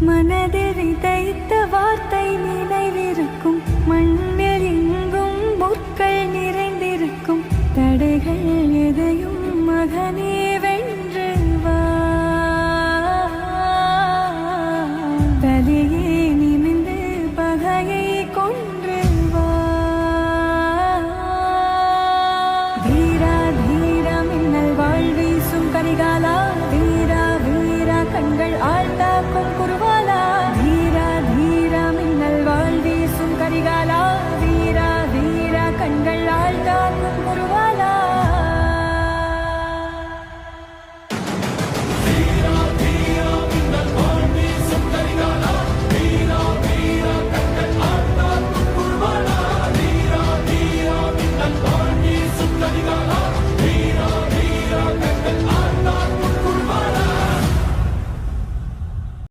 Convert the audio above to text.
மனதில் விதைத்த வார்த்தை நினைவிருக்கும். மண்ணில் எங்கும் முற்கள் நிறைந்திருக்கும். தடைகள் எதையும் மகனே வென்று வா. தலையே நிமிந்து பகையை கொண்டு